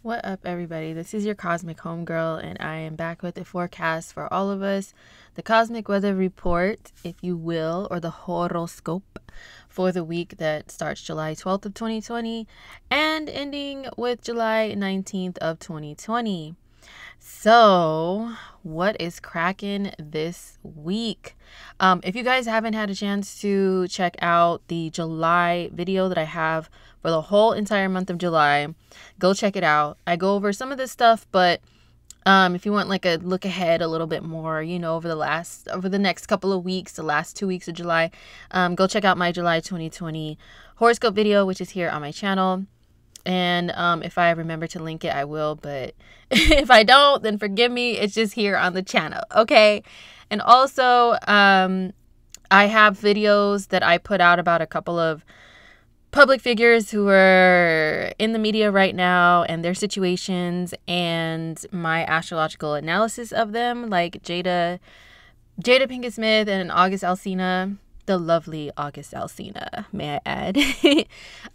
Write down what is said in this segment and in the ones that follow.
What up, everybody? This is your Cosmic Homegirl, and I am back with the forecast for all of us. The Cosmic Weather Report, if you will, or the horoscope for the week that starts July 12th of 2020 and ending with July 19th of 2020. So, what is cracking this week? If you guys haven't had a chance to check out the July video that I have for the whole entire month of July, go check it out. I go over some of this stuff, but if you want like a look ahead a little bit more, over the next couple of weeks, the last 2 weeks of July, go check out my July 2020 horoscope video, which is here on my channel. And if I remember to link it, I will. But if I don't, then forgive me. It's just here on the channel. Okay. And also, I have videos that I put out about a couple of public figures who are in the media right now and their situations and my astrological analysis of them, like Jada Pinkett Smith and August Alsina. The lovely August Alsina, may I add.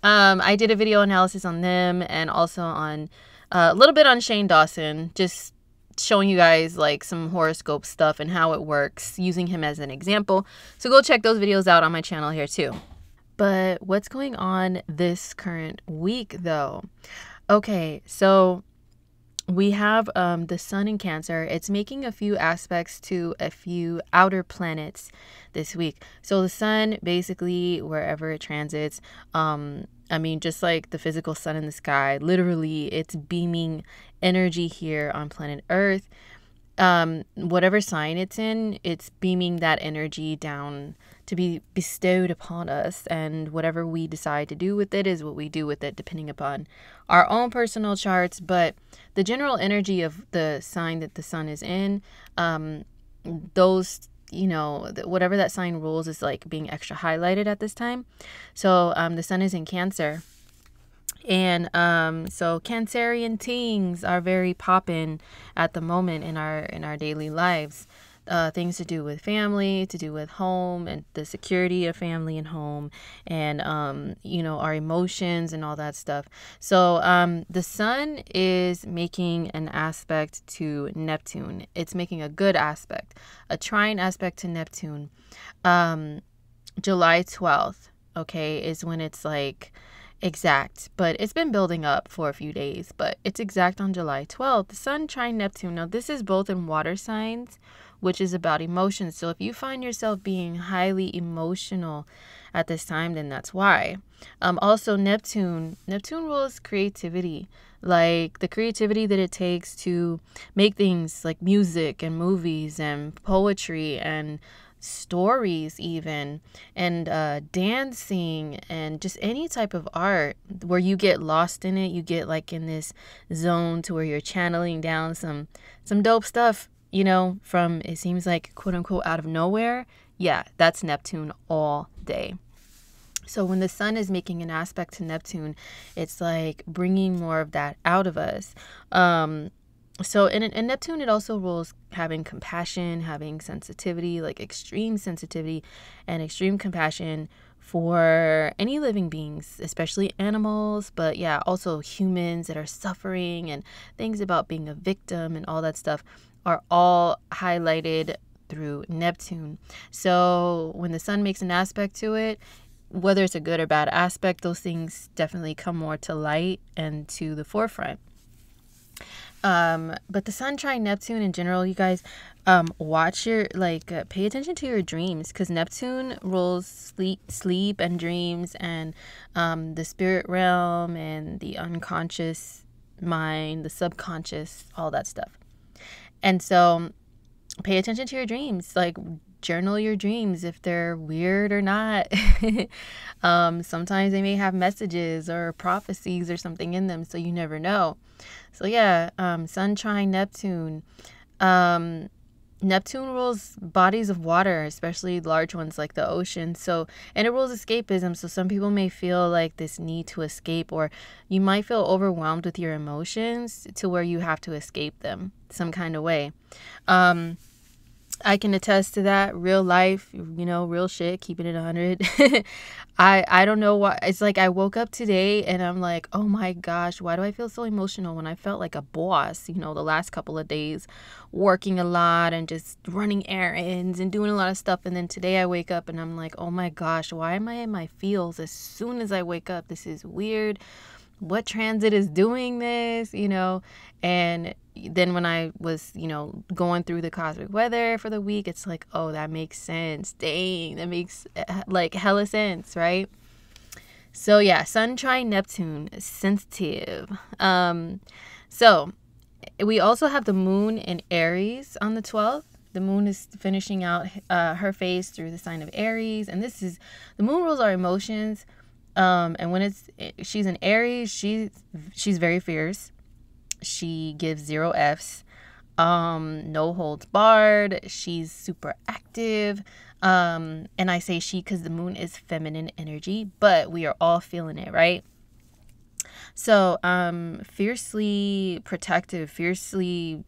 I did a video analysis on them and also on a little bit on Shane Dawson, just showing you guys like some horoscope stuff and how it works, using him as an example. So go check those videos out on my channel here too. But what's going on this current week though? Okay, so we have the sun in Cancer. It's making a few aspects to a few outer planets this week. So the sun, basically, wherever it transits, just like the physical sun in the sky, literally, it's beaming energy here on planet Earth. Whatever sign it's in, it's beaming that energy down to be bestowed upon us, and whatever we decide to do with it is what we do with it, depending upon our own personal charts. But the general energy of the sign that the sun is in, whatever that sign rules is like being extra highlighted at this time. So the sun is in Cancer. And so Cancerian things are very poppin' at the moment in our daily lives. Things to do with family, to do with home and the security of family and home, and our emotions and all that stuff. So the sun is making an aspect to Neptune. It's making a good aspect, a trine aspect to Neptune. July 12th, okay, is when it's like exact, but it's been building up for a few days, but it's exact on July 12th. The sun trine Neptune. Now this is both in water signs, which is about emotions. So if you find yourself being highly emotional at this time, then that's why. Also Neptune rules creativity, like the creativity that it takes to make things like music and movies and poetry and stories even, and dancing and just any type of art where you get lost in it. You get like in this zone to where you're channeling down some dope stuff, from, it seems like, quote unquote, out of nowhere. Yeah, that's Neptune all day. So when the sun is making an aspect to Neptune, it's like bringing more of that out of us. So in Neptune, it also rules having compassion, having sensitivity, like extreme sensitivity and extreme compassion for any living beings, especially animals, but yeah, also humans that are suffering, and things about being a victim and all that stuff are all highlighted through Neptune. So when the sun makes an aspect to it, whether it's a good or bad aspect, those things definitely come more to light and to the forefront. But the sun trine Neptune in general, you guys, watch your, pay attention to your dreams, because Neptune rules sleep and dreams and the spirit realm and the unconscious mind, the subconscious, all that stuff. And so pay attention to your dreams, like journal your dreams if they're weird or not. Sometimes they may have messages or prophecies or something in them, so you never know. So yeah, sun trine Neptune. Neptune rules bodies of water, especially large ones like the ocean. So, and it rules escapism. So some people may feel like this need to escape, or you might feel overwhelmed with your emotions to where you have to escape them some kind of way. I can attest to that. Real life, real shit, keeping it 100. I don't know why. It's like I woke up today and I'm like, oh my gosh, why do I feel so emotional when I felt like a boss, the last couple of days, working a lot and just running errands and doing a lot of stuff. And then today I wake up and I'm like, oh my gosh, why am I in my feels as soon as I wake up? This is weird. What transit is doing this, And then when I was, going through the cosmic weather for the week, it's like, oh, that makes sense. Dang, that makes like hella sense, right? So yeah, Sun trine Neptune, sensitive. So we also have the moon in Aries on the 12th. The moon is finishing out her phase through the sign of Aries, and the moon rules our emotions. And when she's in Aries, she's very fierce. She gives 0 Fs, no holds barred. She's super active. And I say she because the moon is feminine energy, but we are all feeling it, right? So, fiercely protective, fiercely,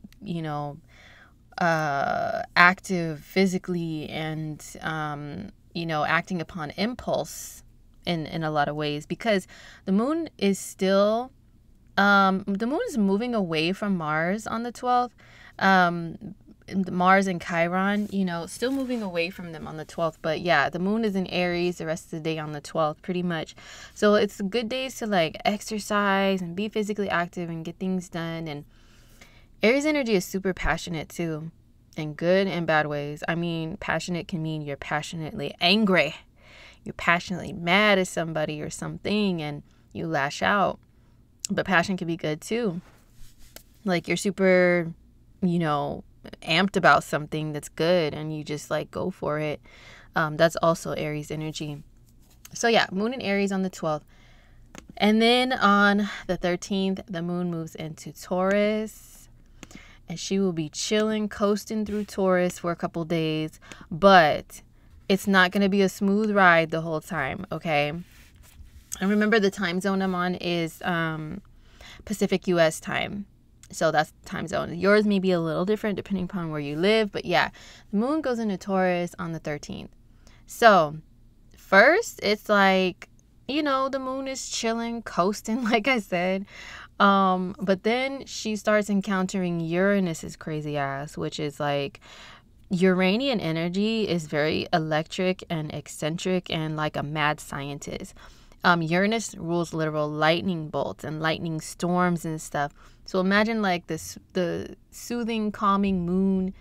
active physically, and, acting upon impulse in a lot of ways, because the moon is still moving away from Mars on the 12th. Mars and Chiron, still moving away from them on the 12th. But yeah, the moon is in Aries the rest of the day on the 12th, pretty much. So it's good days to like exercise and be physically active and get things done. And Aries energy is super passionate too, in good and bad ways. I mean, passionate can mean you're passionately angry. You're passionately mad at somebody or something and you lash out. But passion can be good too. Like you're super, amped about something that's good and you just like go for it. That's also Aries energy. So yeah, moon in Aries on the 12th. And then on the 13th, the moon moves into Taurus. And she will be chilling, coasting through Taurus for a couple days. But it's not going to be a smooth ride the whole time, okay? And remember, the time zone I'm on is Pacific US time. So that's the time zone. Yours may be a little different depending upon where you live. But yeah, the moon goes into Taurus on the 13th. So first, it's like, the moon is chilling, coasting, like I said. But then she starts encountering Uranus's crazy ass, which is like Uranian energy is very electric and eccentric and like a mad scientist. Uranus rules literal lightning bolts and lightning storms and stuff. So imagine like the soothing, calming moon,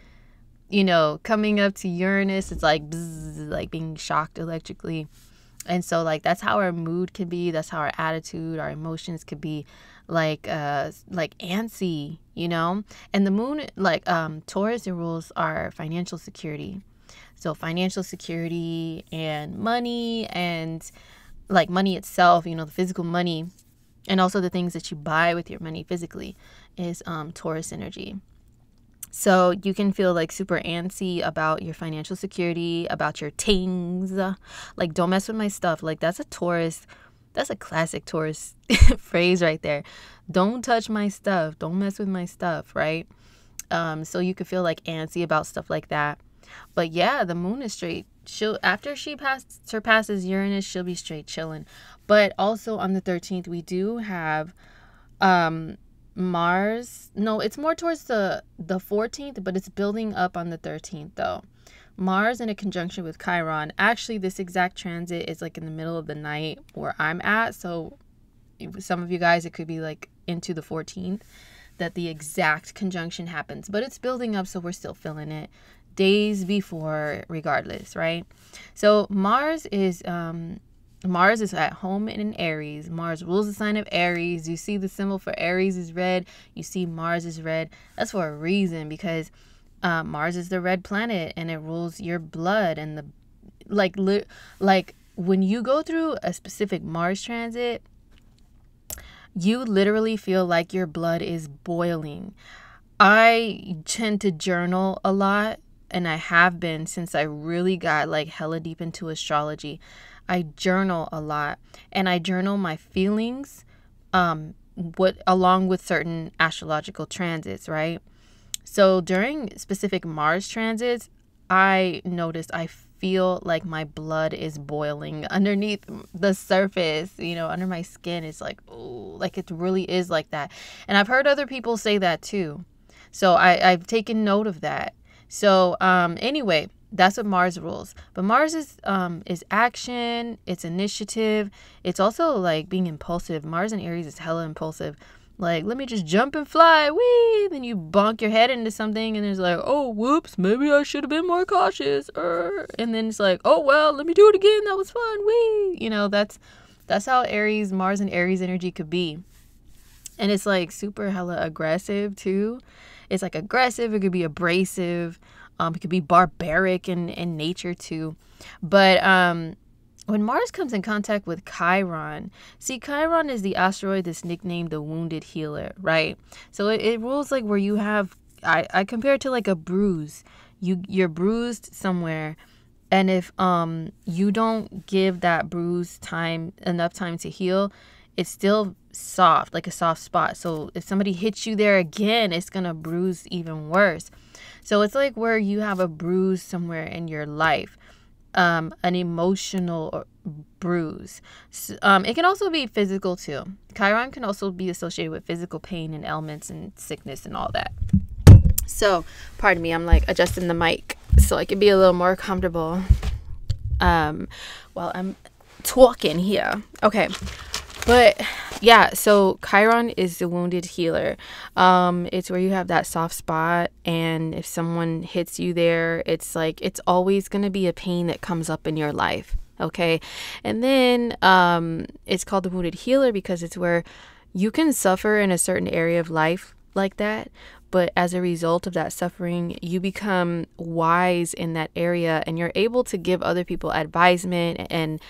coming up to Uranus. It's like bzz, like being shocked electrically. And so like that's how our mood can be. That's how our attitude, our emotions could be like antsy, And the moon, like Taurus, it rules our financial security. So financial security and money and like money itself, the physical money, and also the things that you buy with your money physically is Taurus energy. So you can feel like super antsy about your financial security, about your things. Like, don't mess with my stuff. Like, that's a classic Taurus phrase right there. Don't touch my stuff. Don't mess with my stuff, right? So you could feel like antsy about stuff like that. But yeah, the moon is straight. After she surpasses Uranus, she'll be straight chilling. But also on the 13th, we do have Mars. No, it's more towards the 14th, but it's building up on the 13th though. Mars in a conjunction with Chiron. Actually, this exact transit is like in the middle of the night where I'm at. So some of you guys, it could be like into the 14th that the exact conjunction happens. But it's building up, so we're still feeling it days before regardless, right? So Mars is at home in Aries. Mars rules the sign of Aries. You see the symbol for Aries is red. You see Mars is red. That's for a reason, because Mars is the red planet and it rules your blood. And the like when you go through a specific Mars transit, you literally feel like your blood is boiling. I tend to journal a lot, and I have been since I really got like hella deep into astrology. I journal a lot, and I journal my feelings along with certain astrological transits, right? So during specific Mars transits, I noticed I feel like my blood is boiling underneath the surface, under my skin. It's like, oh, like it really is like that. And I've heard other people say that too. So I've taken note of that. So anyway, that's what Mars rules. But Mars is action, it's initiative. It's also like being impulsive. Mars in Aries is hella impulsive. Like, let me just jump and fly, wee! Then you bonk your head into something, and it's like, oh, whoops, maybe I should have been more cautious. And then it's like, oh, well, let me do it again. That was fun, wee! That's how Mars and Aries energy could be. And it's like super hella aggressive too. It's like aggressive. It could be abrasive. It could be barbaric in nature too. But when Mars comes in contact with Chiron, see, Chiron is the asteroid that's nicknamed the Wounded Healer, right? So it rules like where you have, I compare it to like a bruise. You're bruised somewhere, and if you don't give that bruise enough time to heal, it's still soft, like a soft spot. So if somebody hits you there again, it's gonna bruise even worse. So it's like where you have a bruise somewhere in your life. An emotional bruise. It can also be physical too. Chiron can also be associated with physical pain and ailments and sickness and all that. So, pardon me, I'm like adjusting the mic so I can be a little more comfortable while I'm talking here. Okay. But yeah, so Chiron is the wounded healer. It's where you have that soft spot, and if someone hits you there, it's like it's always going to be a pain that comes up in your life. Okay. And then it's called the wounded healer because it's where you can suffer in a certain area of life like that. But as a result of that suffering, you become wise in that area, and you're able to give other people advisement and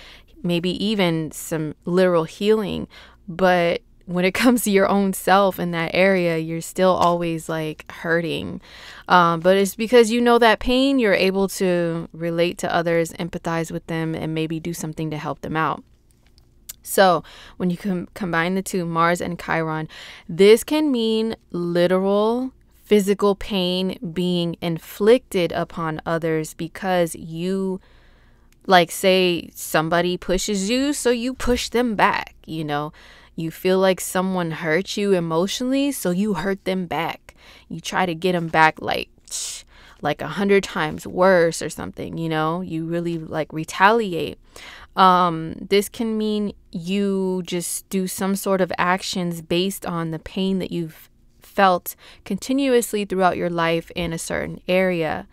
maybe even some literal healing. But when it comes to your own self in that area, you're still always like hurting. But it's because you know that pain, you're able to relate to others, empathize with them, and maybe do something to help them out. So when you combine the two, Mars and Chiron, this can mean literal physical pain being inflicted upon others because you, like, say somebody pushes you, so you push them back, You feel like someone hurt you emotionally, so you hurt them back. You try to get them back like 100 times worse or something, You really like retaliate. This can mean you just do some sort of actions based on the pain that you've felt continuously throughout your life in a certain area.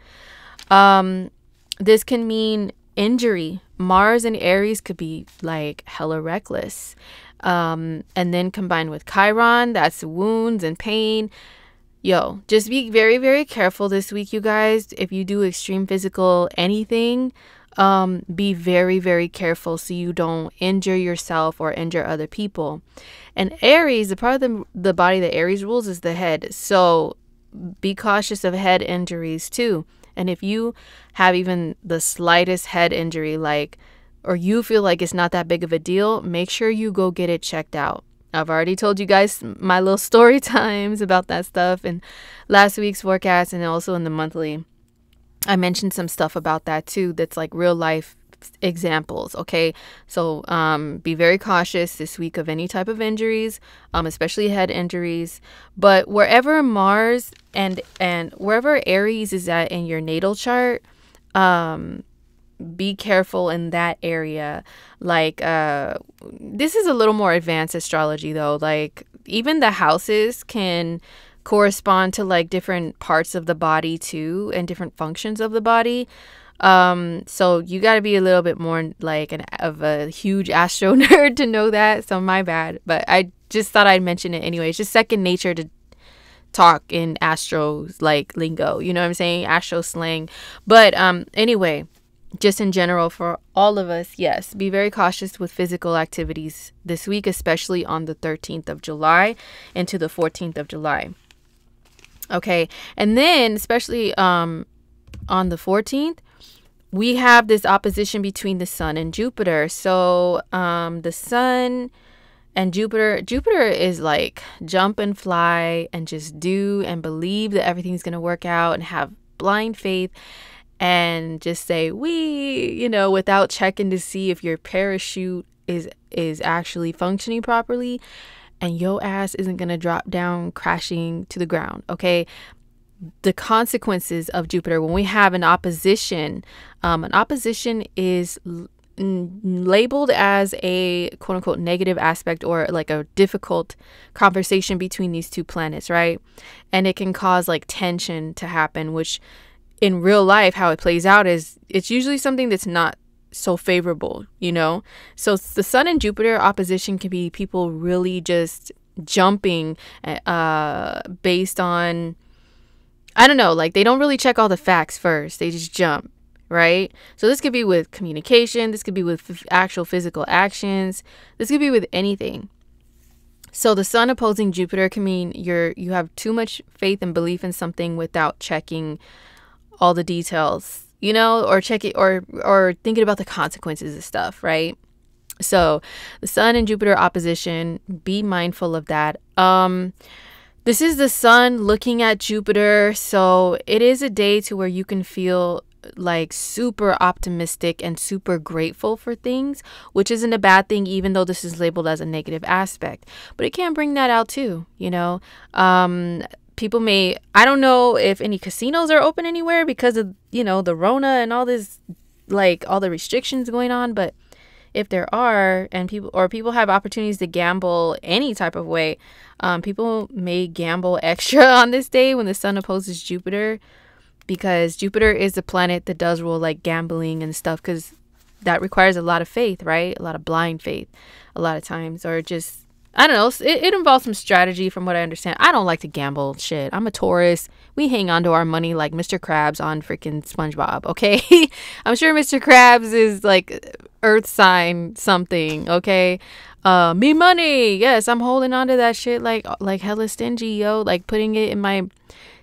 This can mean injury. Mars and Aries could be like hella reckless. And then combined with Chiron, that's wounds and pain. Just be very, very careful this week, you guys. If you do extreme physical anything, be very, very careful so you don't injure yourself or injure other people. And Aries, the part of the body that Aries rules is the head. So be cautious of head injuries too. And if you have even the slightest head injury, or you feel like it's not that big of a deal, make sure you go get it checked out. I've already told you guys my little story times about that stuff in last week's forecast, and also in the monthly. I mentioned some stuff about that too that's like real life examples. Okay, so be very cautious this week of any type of injuries, especially head injuries. But wherever Mars and wherever Aries is at in your natal chart, be careful in that area. This is a little more advanced astrology though. Like, even the houses can correspond to like different parts of the body too, and different functions of the body. So you got to be a little bit more like of a huge astro nerd to know that. So my bad, but I just thought I'd mention it anyway. It's just second nature to talk in astro like lingo. You know what I'm saying? Astro slang. But anyway, just in general for all of us, yes, be very cautious with physical activities this week, especially on the 13th of July into the 14th of July. Okay, and then especially on the 14th, we have this opposition between the Sun and Jupiter. So the Sun and Jupiter is like jump and fly and just do and believe that everything's going to work out and have blind faith. and just say without checking to see if your parachute is actually functioning properly, and your ass isn't going to drop down crashing to the ground. Okay, the consequences of Jupiter when we have an opposition is labeled as a quote unquote negative aspect, or like a difficult conversation between these two planets, right? And it can cause like tension to happen, which in real life, how it plays out is it's usually something that's not so favorable, So the Sun and Jupiter opposition can be people really just jumping based on, I don't know, like they don't really check all the facts first. They just jump, right? So this could be with communication. This could be with actual physical actions. This could be with anything. So the Sun opposing Jupiter can mean you have too much faith and belief in something without checking all the details, or checking or thinking about the consequences of stuff, right? So the Sun and Jupiter opposition, be mindful of that. This is the Sun looking at Jupiter, so it is a day to where you can feel like super optimistic and super grateful for things, which isn't a bad thing, even though this is labeled as a negative aspect. But it can bring that out too, people may, I don't know if any casinos are open anywhere because of, the Rona and all this, like all the restrictions going on. But if there are, and people have opportunities to gamble any type of way, people may gamble extra on this day when the Sun opposes Jupiter, because Jupiter is the planet that does rule like gambling and stuff, because that requires a lot of faith, right? A lot of blind faith a lot of times, or just, I don't know, it involves some strategy from what I understand. I don't like to gamble shit. I'm a Taurus. We hang on to our money like Mr. Krabs on freaking SpongeBob, okay? I'm sure Mr. Krabs is like earth sign something, okay? Me money. Yes, I'm holding on to that shit like hella stingy, yo. Like putting it in my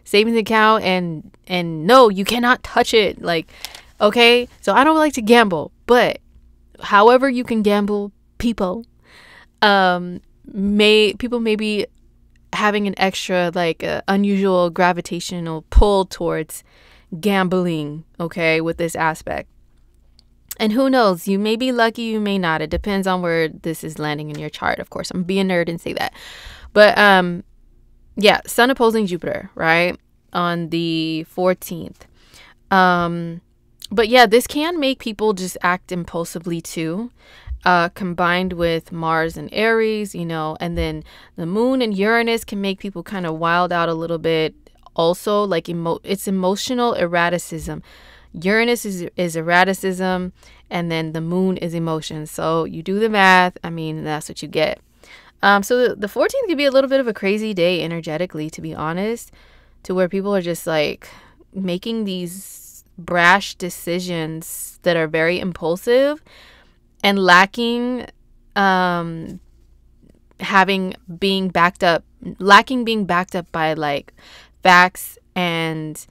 savings account and no, you cannot touch it. Like, okay? So I don't like to gamble, but however you can gamble, people may be having an extra like unusual gravitational pull towards gambling, okay, with this aspect. And who knows, you may be lucky, you may not. It depends on where this is landing in your chart. Of course, I'm being a nerd and say that. But yeah, Sun opposing Jupiter, right, on the 14th. But yeah, this can make people just act impulsively too. Combined with Mars and Aries, and then the Moon and Uranus can make people kind of wild out a little bit. Also, like it's emotional erraticism. Uranus is erraticism, and then the Moon is emotion. So you do the math. I mean, that's what you get. So the 14th could be a little bit of a crazy day energetically, to be honest, to where people are just like making these brash decisions that are very impulsive and lacking being backed up by like facts and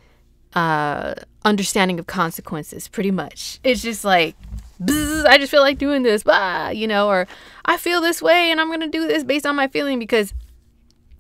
understanding of consequences. Pretty much, it's just like, I just feel like doing this, or I feel this way and I'm gonna do this based on my feeling, because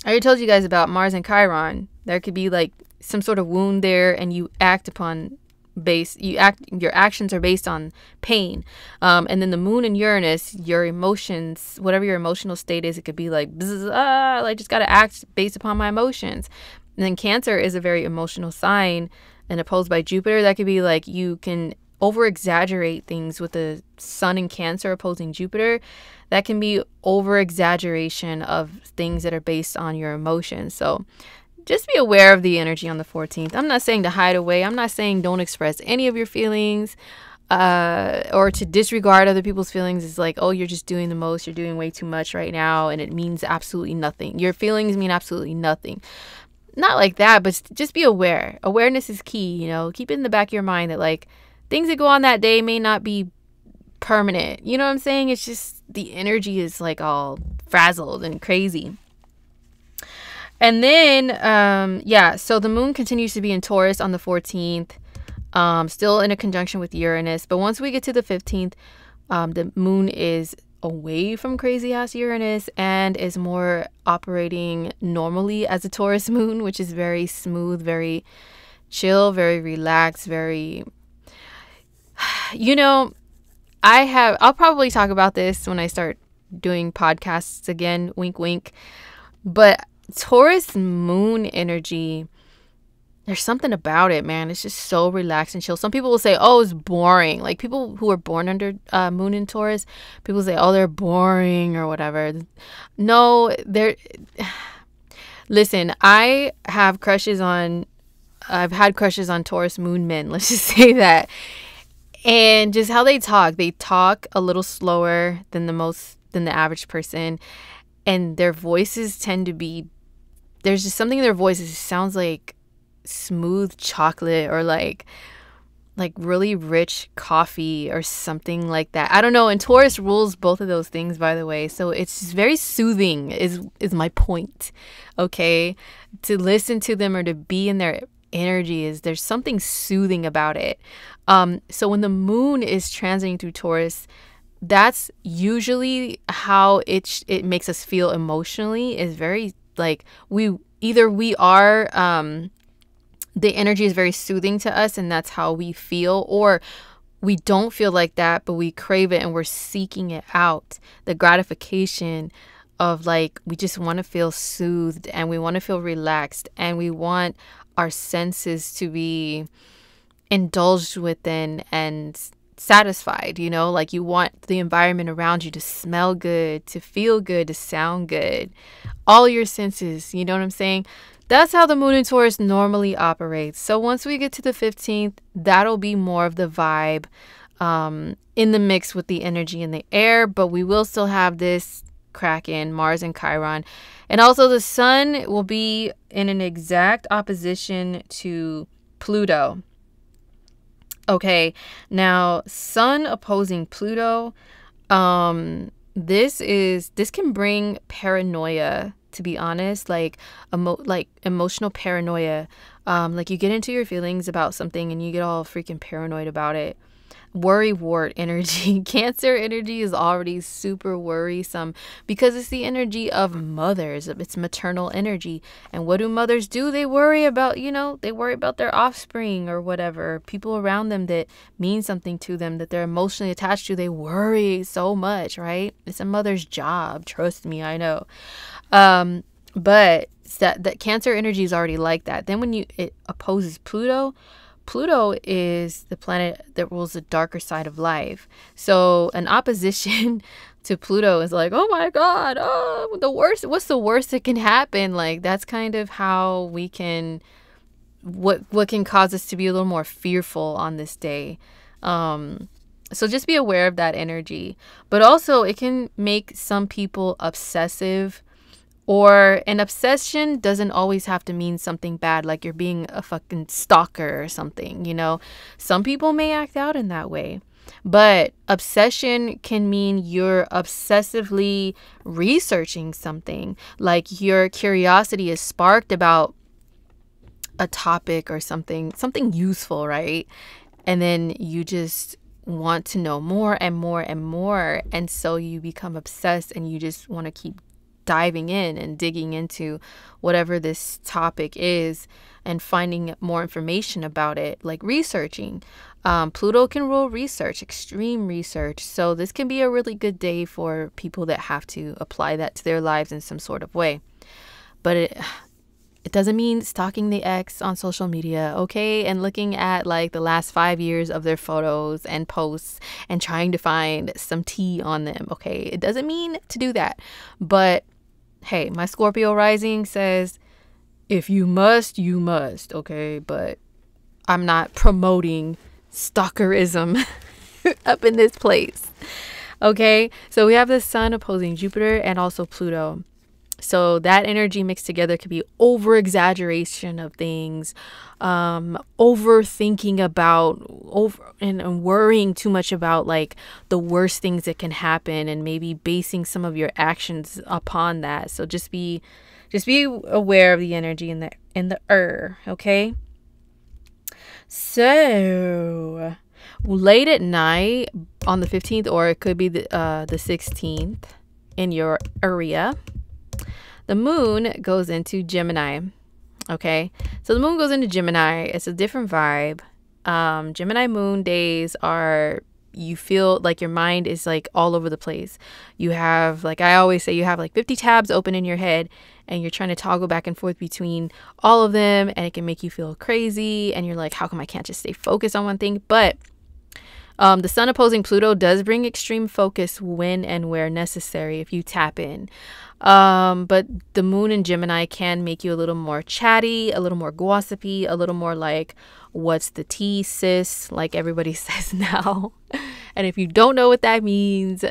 I already told you guys about Mars and Chiron. There could be like some sort of wound there, and you act upon your actions are based on pain. And then the Moon and Uranus, your emotions, whatever your emotional state is, it could be like, I just gotta act based upon my emotions. And then Cancer is a very emotional sign, and opposed by Jupiter, that could be like you can over exaggerate things. With the Sun in Cancer opposing Jupiter, that can be over exaggeration of things that are based on your emotions. So just be aware of the energy on the 14th. I'm not saying to hide away. I'm not saying don't express any of your feelings, or to disregard other people's feelings. Is like, oh, you're just doing the most. You're doing way too much right now, and it means absolutely nothing. Your feelings mean absolutely nothing. Not like that, but just be aware. Awareness is key, Keep it in the back of your mind that like things that go on that day may not be permanent. You know what I'm saying? It's just the energy is like all frazzled and crazy. And then, so the Moon continues to be in Taurus on the 14th, still in a conjunction with Uranus. But once we get to the 15th, the Moon is away from crazy ass Uranus and is more operating normally as a Taurus moon, which is very smooth, very chill, very relaxed, very, you know, I'll probably talk about this when I start doing podcasts again, wink, wink. But Taurus moon energy, there's something about it, man. It's just so relaxed and chill. Some people will say, oh, it's boring. Like people who are born under moon in Taurus, people say, oh, they're boring or whatever. No, listen, I've had crushes on Taurus moon men. Let's just say that. And just how they talk a little slower than the average person. And their voices tend to be, there's just something in their voices. It sounds like smooth chocolate or like really rich coffee or something like that. I don't know. And Taurus rules both of those things, by the way. So it's just very soothing is my point. Okay. To listen to them or to be in their energy there's something soothing about it. So when the moon is transiting through Taurus, that's usually how it makes us feel emotionally, is very like we are the energy is very soothing to us and that's how we feel, or we don't feel like that but we crave it and we're seeking it out, the gratification of like we just want to feel soothed and we want to feel relaxed and we want our senses to be indulged within and satisfied, you know, like you want the environment around you to smell good, to feel good, to sound good, all your senses, you know what I'm saying? That's how the moon in Taurus normally operates. So once we get to the 15th, that'll be more of the vibe in the mix with the energy in the air, but we will still have this Kraken, Mars and Chiron. And also the sun will be in an exact opposition to Pluto. Okay, now sun opposing Pluto, this can bring paranoia, to be honest, like emotional paranoia. Like you get into your feelings about something and you get all freaking paranoid about it. Worry wart energy. Cancer energy is already super worrisome because it's the energy of mothers. It's maternal energy. And what do mothers do? They worry about, they worry about their offspring or whatever, people around them that mean something to them, that they're emotionally attached to. They worry so much, right? It's a mother's job. Trust me, I know. But that Cancer energy is already like that. Then when it opposes Pluto is the planet that rules the darker side of life. So an opposition to Pluto is like, oh my God, oh, the worst. What's the worst that can happen? Like that's kind of how we can, what can cause us to be a little more fearful on this day. So just be aware of that energy. But also it can make some people obsessive. Or an obsession doesn't always have to mean something bad, like you're being a fucking stalker or something, Some people may act out in that way. But obsession can mean you're obsessively researching something, like your curiosity is sparked about a topic or something useful, right? And then you just want to know more and more and more. And so you become obsessed and you just want to keep diving in and digging into whatever this topic is and finding more information about it, like researching. Pluto can rule research, extreme research. So this can be a really good day for people that have to apply that to their lives in some sort of way. But it doesn't mean stalking the ex on social media, okay? And looking at like the last 5 years of their photos and posts and trying to find some tea on them, okay? It doesn't mean to do that. But hey, my Scorpio rising says, if you must, you must, okay? But I'm not promoting stalkerism up in this place, okay? So we have the sun opposing Jupiter and also Pluto. So that energy mixed together could be over exaggeration of things, overthinking about and worrying too much about like the worst things that can happen and maybe basing some of your actions upon that. So just be aware of the energy in the okay? So late at night on the 15th, or it could be the 16th in your area, the moon goes into Gemini. Okay, so the moon goes into Gemini. It's a different vibe. Gemini moon days are, you feel like your mind is like all over the place. You have, like I always say, you have like 50 tabs open in your head, and you're trying to toggle back and forth between all of them, and it can make you feel crazy, and you're like, how come I can't just stay focused on one thing? But the sun opposing Pluto does bring extreme focus when and where necessary if you tap in. But the moon in Gemini can make you a little more chatty, a little more gossipy, a little more like, what's the tea, sis? Like everybody says now. And if you don't know what that means,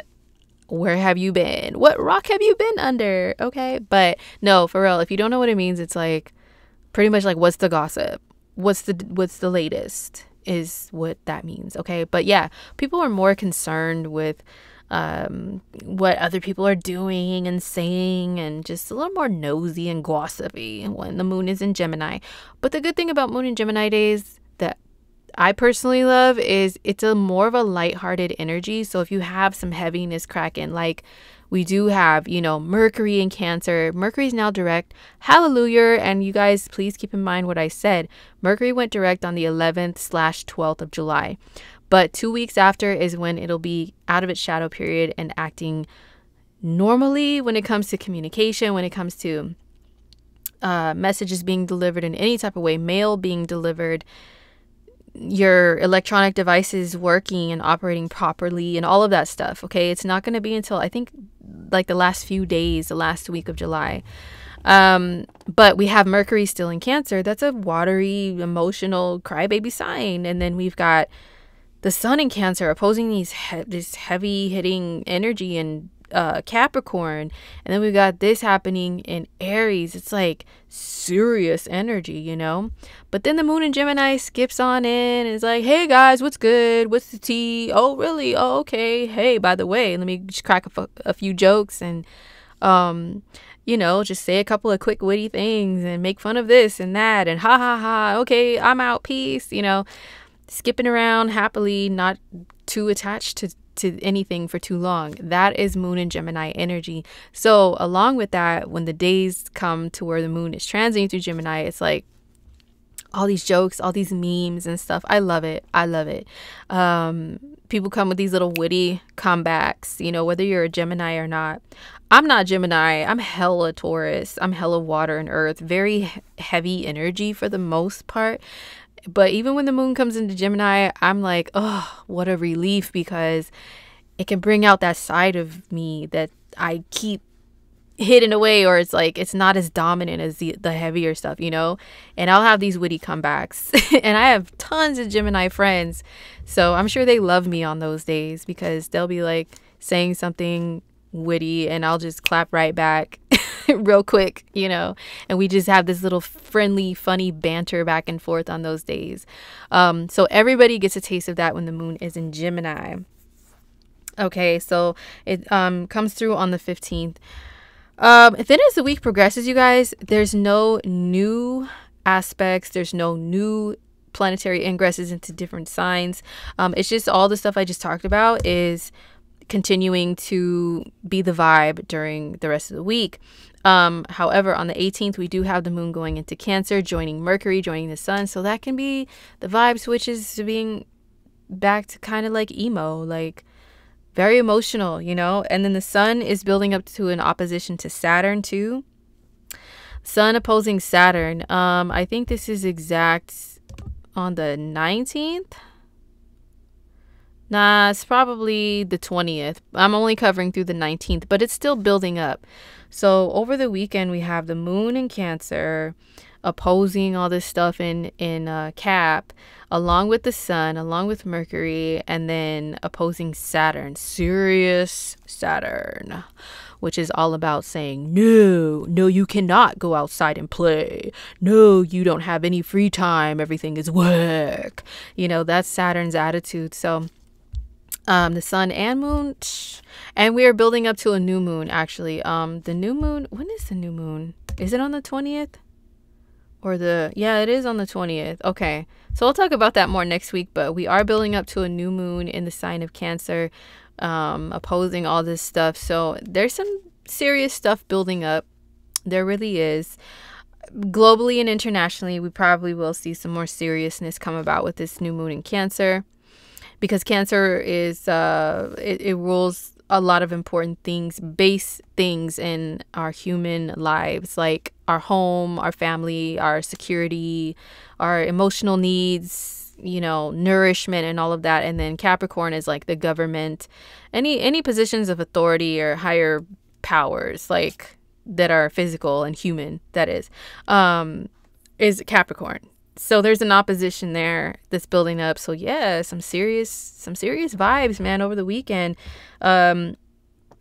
where have you been? What rock have you been under? Okay. But no, for real, if you don't know what it means, it's like pretty much like, what's the gossip? What's the latest is what that means. Okay. But yeah, people are more concerned with what other people are doing and saying, and just a little more nosy and gossipy when the moon is in Gemini. But the good thing about moon in Gemini days that I personally love is it's a more of a lighthearted energy. So if you have some heaviness cracking, like we do have, you know, Mercury in Cancer. Mercury's now direct. Hallelujah. And you guys, please keep in mind what I said. Mercury went direct on the 11th/12th of July. But 2 weeks after is when it'll be out of its shadow period and acting normally when it comes to communication, when it comes to messages being delivered in any type of way, mail being delivered, your electronic devices working and operating properly and all of that stuff. Okay. It's not going to be until I think like the last few days, the last week of July. But we have Mercury still in Cancer. That's a watery, emotional crybaby sign. And then we've got the sun in Cancer opposing this heavy hitting energy in Capricorn. And then we've got this happening in Aries. It's like serious energy, you know. But then the moon in Gemini skips on in and is like, hey guys, what's good? What's the tea? Oh, really? Oh, okay. Hey, by the way, let me just crack a few jokes and you know, just say a couple of quick witty things and make fun of this and that and ha ha ha. Okay, I'm out. Peace. You know, skipping around happily, not too attached to anything for too long. That is moon and Gemini energy. So along with that, when the days come to where the moon is transiting through Gemini, it's like all these jokes, all these memes and stuff. I love it. I love it. People come with these little witty comebacks, you know, whether you're a Gemini or not. I'm not Gemini. I'm hella Taurus. I'm hella water and earth. Very heavy energy for the most part. But even when the moon comes into Gemini, I'm like, oh, what a relief, because it can bring out that side of me that I keep hidden away, or it's like it's not as dominant as the heavier stuff, you know. And I'll have these witty comebacks and I have tons of Gemini friends, so I'm sure they love me on those days because they'll be like saying something witty and I'll just clap right back real quick, you know, and we just have this little friendly, funny banter back and forth on those days. So everybody gets a taste of that when the moon is in Gemini. Okay, so it comes through on the 15th. Then as the week progresses, you guys, there's no new aspects, there's no new planetary ingresses into different signs. It's just all the stuff I just talked about is continuing to be the vibe during the rest of the week. However, on the 18th, we do have the moon going into Cancer, joining Mercury, joining the sun. So that can be the vibe switches to being back to kind of like emo, like very emotional, you know. And then the sun is building up to an opposition to Saturn too. Sun opposing Saturn. I think this is exact on the 19th. Nah, it's probably the 20th. I'm only covering through the 19th, but it's still building up. So over the weekend, we have the moon in Cancer opposing all this stuff in Cap, along with the sun, along with Mercury, and then opposing Saturn, Sirius Saturn, which is all about saying, no, you cannot go outside and play. No, you don't have any free time. Everything is work. You know, that's Saturn's attitude. So the sun and moon, and we are building up to a new moon, actually. The new moon, when is the new moon? Is it on the 20th? Or yeah, it is on the 20th. Okay, so we'll talk about that more next week, but we are building up to a new moon in the sign of Cancer, opposing all this stuff. So there's some serious stuff building up. There really is. globally and internationally, we probably will see some more seriousness come about with this new moon in Cancer, because Cancer is it rules a lot of important things, base things in our human lives, like our home, our family, our security, our emotional needs, you know, nourishment and all of that. And then Capricorn is like the government, any positions of authority or higher powers, like that are physical and human, that is Capricorn. So there's an opposition there that's building up. So yeah, some serious vibes, man, over the weekend. I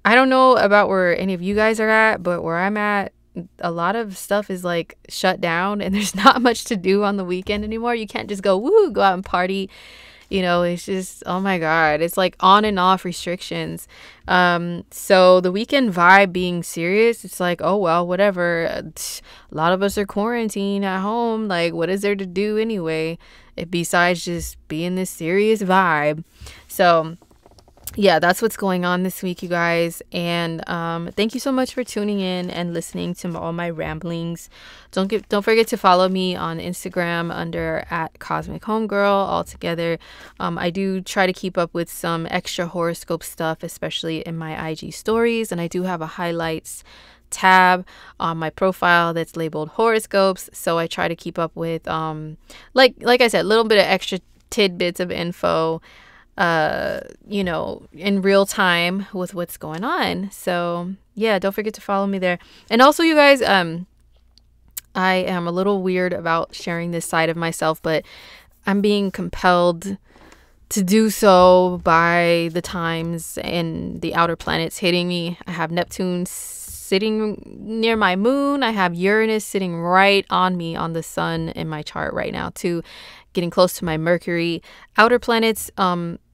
don't know about where any of you guys are at, but where I'm at, a lot of stuff is like shut down and there's not much to do on the weekend anymore. You can't just go go out and party. You know, it's just, oh my God, it's like on and off restrictions. So the weekend vibe being serious, it's like, oh, well, whatever. A lot of us are quarantined at home. Like, what is there to do anyway, besides just being this serious vibe? So yeah, that's what's going on this week, you guys. And thank you so much for tuning in and listening to all my ramblings. Don't forget to follow me on Instagram under @CosmicHomegirl all together. I do try to keep up with some extra horoscope stuff, especially in my IG stories, and I do have a highlights tab on my profile that's labeled horoscopes. So I try to keep up with like I said, a little bit of extra tidbits of info, you know, in real time with what's going on. So yeah, don't forget to follow me there. And also, you guys, I am a little weird about sharing this side of myself, but I'm being compelled to do so by the times and the outer planets hitting me. I have Neptune sitting near my moon. I have Uranus sitting right on me on the sun in my chart right now too, getting close to my Mercury. Outer planets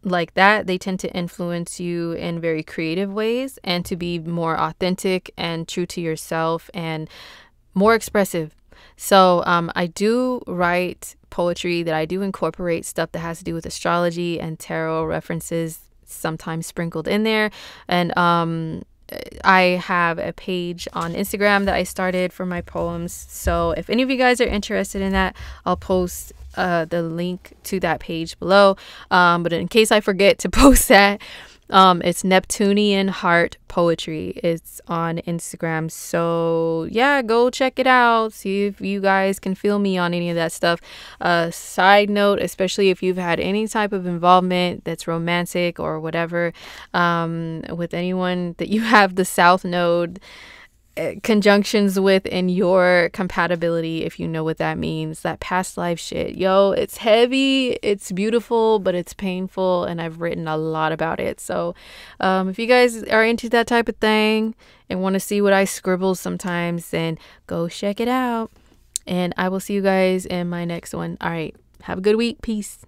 like that, they tend to influence you in very creative ways and to be more authentic and true to yourself and more expressive. So I do write poetry that I do incorporate stuff that has to do with astrology and tarot references sometimes sprinkled in there. And I have a page on Instagram that I started for my poems. So if any of you guys are interested in that, I'll post the link to that page below. But in case I forget to post that, it's Neptunian Heart Poetry. It's on Instagram. So yeah, go check it out. See if you guys can feel me on any of that stuff. Side note, especially if you've had any type of involvement that's romantic or whatever, with anyone that you have the South Node conjunctions with in your compatibility, if you know what that means, that past life shit, yo, it's heavy, it's beautiful, but it's painful, and I've written a lot about it. So if you guys are into that type of thing and want to see what I scribble sometimes, then go check it out, and I will see you guys in my next one. All right, have a good week. Peace.